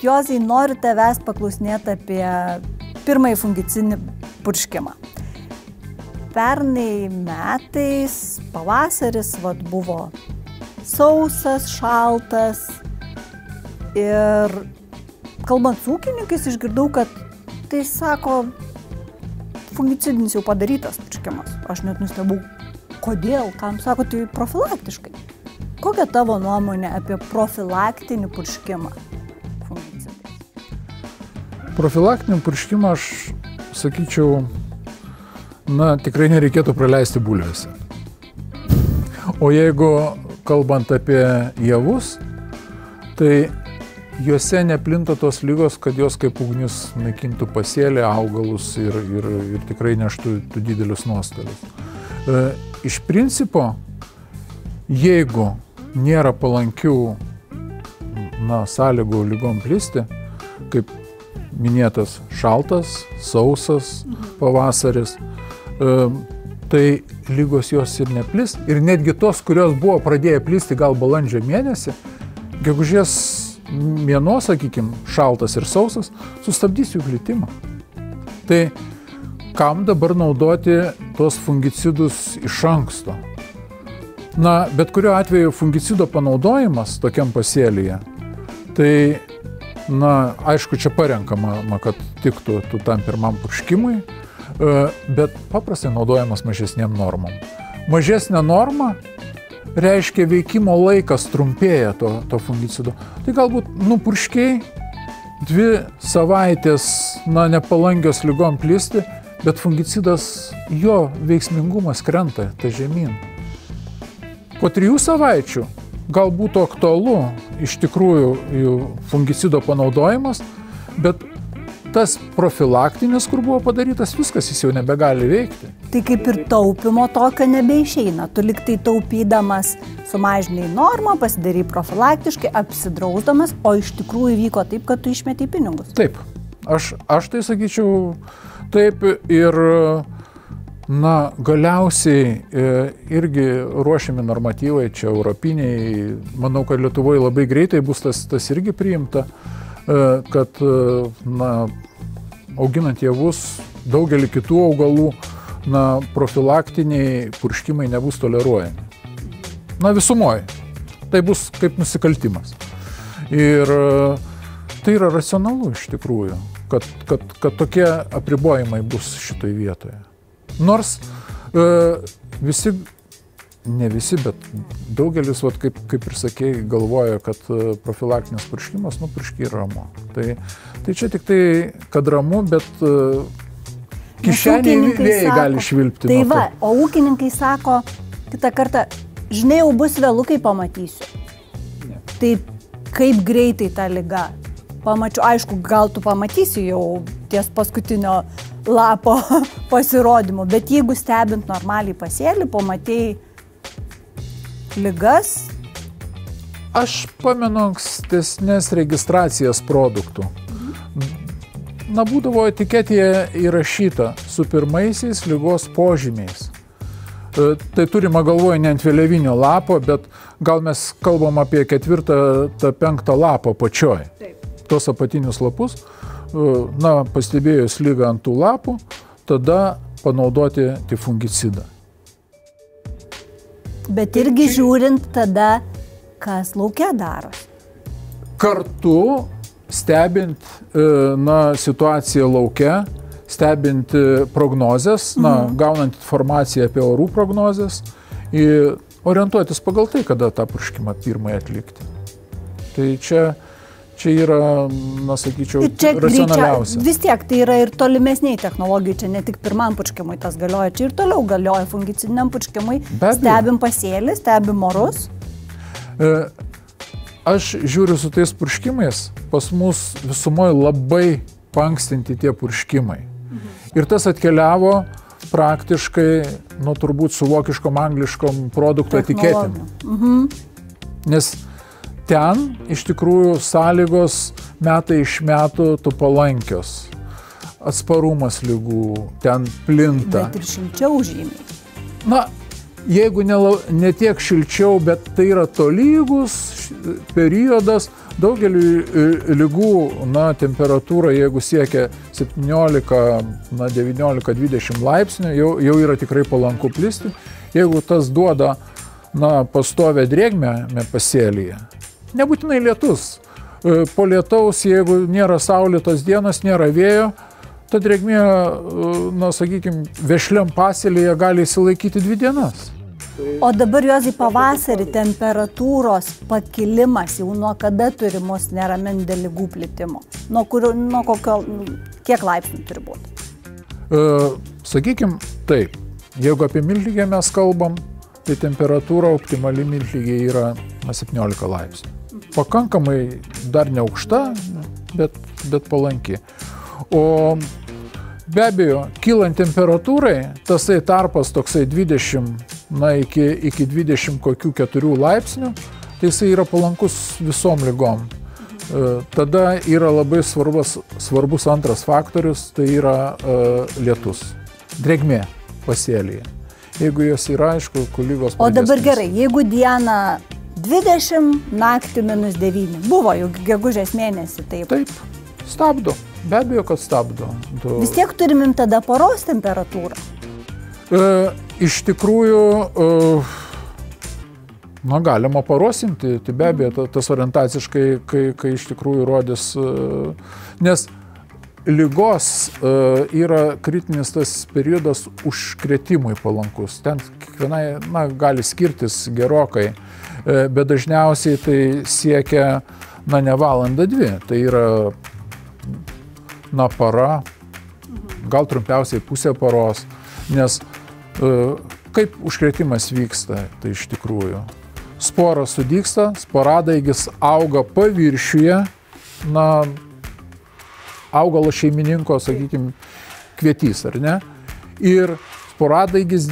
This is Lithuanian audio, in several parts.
Juozai, noriu tavęs paklausinėti apie pirmąjį fungicidinį purškimą. Pernai metais pavasaris buvo sausas, šaltas ir kalbant su ūkininkais išgirdau, kad tai sako, fungicidinis jau padarytas purškimas. Aš net nustebau, kodėl, kam sako, tai profilaktiškai. Kokia tavo nuomonė apie profilaktinį purškimą? Profilaktinį purškimą aš sakyčiau, tikrai nereikėtų praleisti bulvėse. O jeigu kalbant apie javus, tai juose neplinta tos lygos, kad jos kaip ugnis naikintų pasėlį, augalus ir tikrai neštų didelius nuostolius. Iš principo, jeigu nėra palankių sąlygų lygom plisti, kaip minėtas šaltas, sausas pavasaris, tai lygos jos ir neplis. Ir netgi tos, kurios buvo pradėję plisti gal balandžio mėnesį, gegužės mėnuo, sakykime, šaltas ir sausas, sustabdys jų plitimą. Tai kam dabar naudoti tos fungicidus iš anksto? Bet kuriuo atveju fungicido panaudojimas tokiam pasėlyje, tai aišku, čia parenkama, kad tiktų tam pirmam purškimui, bet paprastai naudojamas mažesnėm normom. Mažesnė norma reiškia veikimo laikas trumpėja to fungicido. Tai galbūt nupurškiai 2 savaitės nepalankios lygom plisti, bet fungicidas, jo veiksmingumas krenta žemyn. Po 3 savaičių gal būtų aktualu iš tikrųjų fungicido panaudojimas, bet tas profilaktinis, kur buvo padarytas, viskas jis jau nebegali veikti. Tai kaip ir taupimo tokio nebeišeina. Tu liktai taupydamas sumažinai normą, pasidarai profilaktiškai, apsidrausdamas, o iš tikrųjų vyko taip, kad tu išmetei pinigus. Taip. Aš tai sakyčiau taip ir galiausiai irgi ruošiami normatyvai, čia europiniai, manau, kad Lietuvoje labai greitai bus tas irgi priimta, kad auginant javus, daugelį kitų augalų, profilaktiniai purškimai nebus toleruojami. Visumoje. Tai bus kaip nusikaltimas. Ir tai yra racionalu iš tikrųjų, kad tokie apribojimai bus šitoj vietoje. Nors visi, ne visi, bet daugelis, kaip ir sakėjai, galvoja, kad profilaktinis purškimas, purškiai ramu. Tai čia tik tai, kad ramu, bet kišeniai vėjai gali švilpti. Tai va, o ūkininkai sako, kitą kartą, žinai, jau bus vėlu, kai pamatysiu. Ne. Tai kaip greitai ta liga? Pamačiu, aišku, gal tu pamatysi jau ties paskutinio lapo pasirodymu, bet jeigu stebint normaliai pasėlį, pamatėjai ligas? Aš pamenu ankstesnės registracijas produktų. Būdavo etiketėje įrašyta su pirmaisiais ligos požymiais. Tai turima galvoje ne ant vėliavinio lapo, bet gal mes kalbam apie 4-5 lapo pačioj. Taip. Tos apatinius lapus, pastebėjus lygą ant tų lapų, tada panaudoti fungicidą. Bet irgi žiūrint tada, kas lauke daros. Kartu stebint situaciją lauke, stebint prognozes, gaunant informaciją apie orų prognozes ir orientuotis pagal tai, kada tą purškimą pirmąjį atlikti. Tai čia yra, sakyčiau, racionaliausia. Vis tiek tai yra ir tolimesniai technologijų, čia ne tik pirmam purškimui tas galioja, čia ir toliau galioja fungicidiniam purškimui. Stebim pasėlį, stebim orus. Aš žiūriu su tais purškimais, pas mus visumoje labai paankstinti tie purškimai. Ir tas atkeliavo praktiškai, turbūt su vokiškom, angliškom produktų etiketėm. Nes ten iš tikrųjų sąlygos metai iš metų tu palankios. Atsparumas ligų ten plinta. Bet ir šilčiau žymiai. jeigu ne tiek šilčiau, bet tai yra tolygus periodas, daugeliu lygų, temperatūra, jeigu siekia 17, 19, 20 laipsnių, jau yra tikrai palanku plisti. Jeigu tas duoda, pastovę drėgmę pasėlyje, nebūtinai lietus. Po lietaus, jeigu nėra saulėtos dienos, nėra vėjo, ta drėgmė, sakykime, vešliam pasėlyje gali įsilaikyti 2 dienas. O dabar, Juozai, pavasarį temperatūros pakilimas jau nuo kada turi mus neraminti dėl ligų plitimo? Nuo kokio, kiek laipsnių turi būti? Sakykime, taip. Jeigu apie miltligę mes kalbam, tai temperatūra optimali miltligė yra 17 laipsnių. Pakankamai dar ne aukšta, bet palanki. O be abejo, kylant temperatūrai, tasai tarpas toksai 20, iki 24 laipsnių, tai jisai yra palankus visom ligom. Tada yra labai svarbus antras faktorius, tai yra lietus, drėgmė pasėlyje. Jeigu jos yra, aišku, lygos pradės. O dabar gerai, jeigu dieną 20, naktį -9, buvo jau gegužės mėnesį, taip? Taip, stabdo. Be abejo, kad stabdo. Vis tiek turim tada paros temperatūrą? Iš tikrųjų, galima parosimti, tai be abejo, tas orientaciškai, kai iš tikrųjų rodys, nes ligos yra kritinis tas periodas užkrėtimui palankus. Ten kiekvienai, gali skirtis gerokai, bet dažniausiai tai siekia, ne valandą 2, tai yra para, gal trumpiausiai pusė paros, nes kaip užkrėtimas vyksta, tai iš tikrųjų. Sporas sudygsta, sporadaigis auga paviršiuje, augalo šeimininko, sakykime, kvietys, ar ne? Ir sporadaigis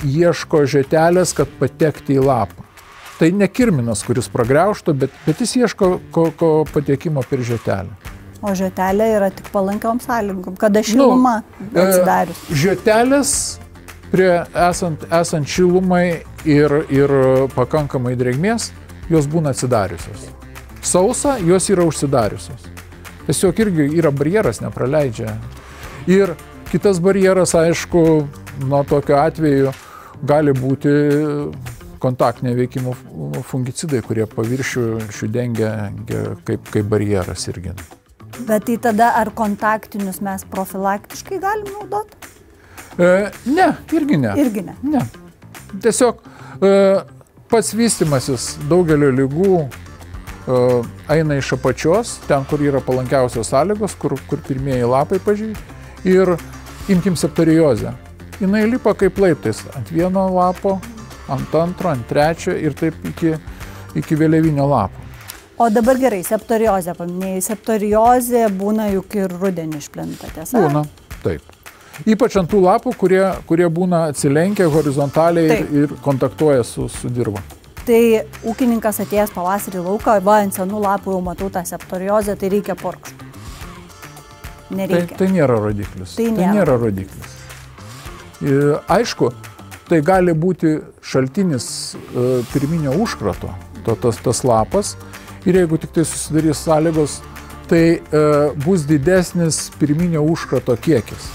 ieško žietelės, kad patekti į lapą. Tai ne kirminas, kuris pragraužtų, bet jis ieško patekimo per žietelę. O žietelė yra tik palankiom sąlygom, kada šiluma atsidarius. Žietelės, esant šilumai ir pakankamai drėgmės, jos būna atsidariusios. Sausa, jos yra užsidariusios. Tiesiog irgi yra barjeras, nepraleidžia. Ir kitas barjeras, aišku, tokiu atveju gali būti kontaktinio veikimo fungicidai, kurie paviršių dengia kaip barjeras irgi. Bet tai tada ar kontaktinius mes profilaktiškai galim naudoti? Ne, irgi ne. Irgi ne? Ne. Tiesiog pats vystymasis daugelio lygų eina iš apačios, ten, kur yra palankiausios sąlygos, kur pirmieji lapai pažydi. Ir imkim septoriozę. Jinai lipa kaip laiptais ant vieno lapo, ant antro, ant trečio ir taip iki vėliavinio lapo. O dabar gerai, septoriozę paminėjai. Septoriozė būna juk ir rudenį išplinta, tiesa? Būna, taip. Ypač ant tų lapų, kurie būna atsilenkę horizontaliai ir kontaktuoja su dirva. Tai ūkininkas atėjęs pavasarį lauką, ant senų lapų jau matau tą septoriozę, tai reikia porkštų. Nereikia. Tai nėra rodiklis. Tai nėra rodiklis. Aišku, tai gali būti šaltinis pirminio užkrato, tas lapas. Ir jeigu tik tai susidarys sąlygos, tai bus didesnis pirminio užkrato kiekis,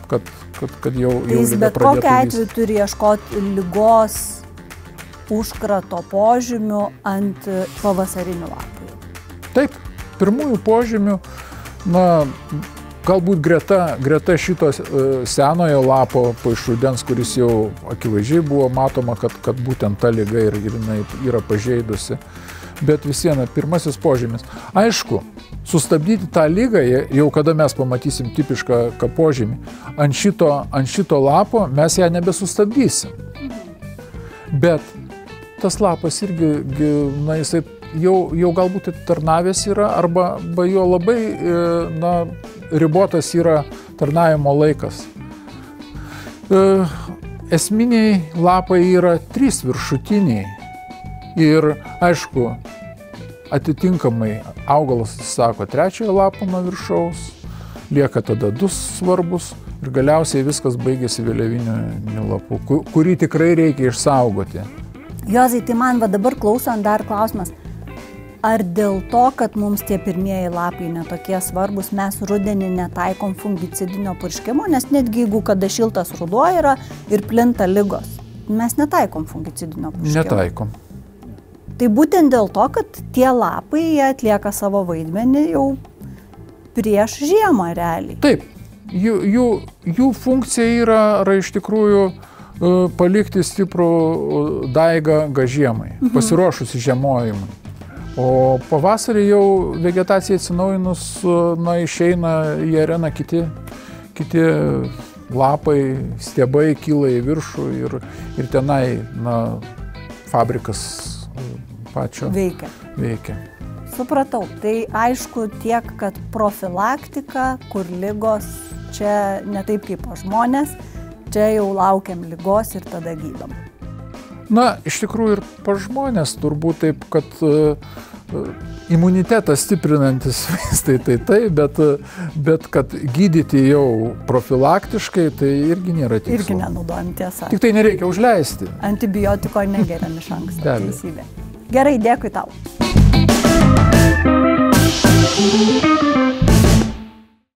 kad jau jis bet kokiu atveju turi ieškoti ligos užkrato požymių ant pavasarinių lapų. Taip, pirmųjų požymių, galbūt greta šito senojo lapo iš rudens, kuris jau akivaizdžiai buvo matoma, kad būtent ta liga ir jinai yra pažeidusi. Bet vis viena, pirmasis požymis. Aišku, sustabdyti tą lygą, jau kada mes pamatysim tipišką požymį, ant šito lapo mes ją nebesustabdysim. Bet tas lapas irgi, jisai jau galbūt tarnavęs yra, arba jo labai ribotas yra tarnavimo laikas. Esminiai lapai yra 3 viršutiniai. Ir, aišku, atitinkamai augalas atsisako 3 lapo nuo viršaus, lieka tada 2 svarbus ir galiausiai viskas baigėsi vėliaviniu lapu, kurį tikrai reikia išsaugoti. Juozai, tai man va dabar klausant dar klausimas, ar dėl to, kad mums tie pirmieji lapai netokie svarbus, mes rudenį netaikom fungicidinio purškimo, nes netgi jeigu kada šiltas ruduo yra ir plinta ligos, mes netaikom fungicidinio purškimo. Netaikom. Tai būtent dėl to, kad tie lapai jie atlieka savo vaidmenį jau prieš žiemą realiai. Taip, jų funkcija yra iš tikrųjų palikti stiprų daigą žiemai, pasiruošusi žiemojimui. O pavasarį jau vegetacija atsinaujinus, išeina į areną kiti lapai, stiebai kyla į viršų ir tenai fabrikas pačio veikia. Supratau. Tai aišku tiek, kad profilaktika, kur ligos, čia ne taip kaip pas žmonės, čia jau laukiam ligos ir tada gydom. Iš tikrųjų ir pas žmonės turbūt taip, kad imunitetą stiprinantis vaistai tai, bet kad gydyti jau profilaktiškai, tai irgi nėra tikslo. Irgi nenaudojam, tiesa. Tik tai nereikia užleisti. Antibiotiko negeriam iš anksto. Teisybė. Gerai, dėkui tau.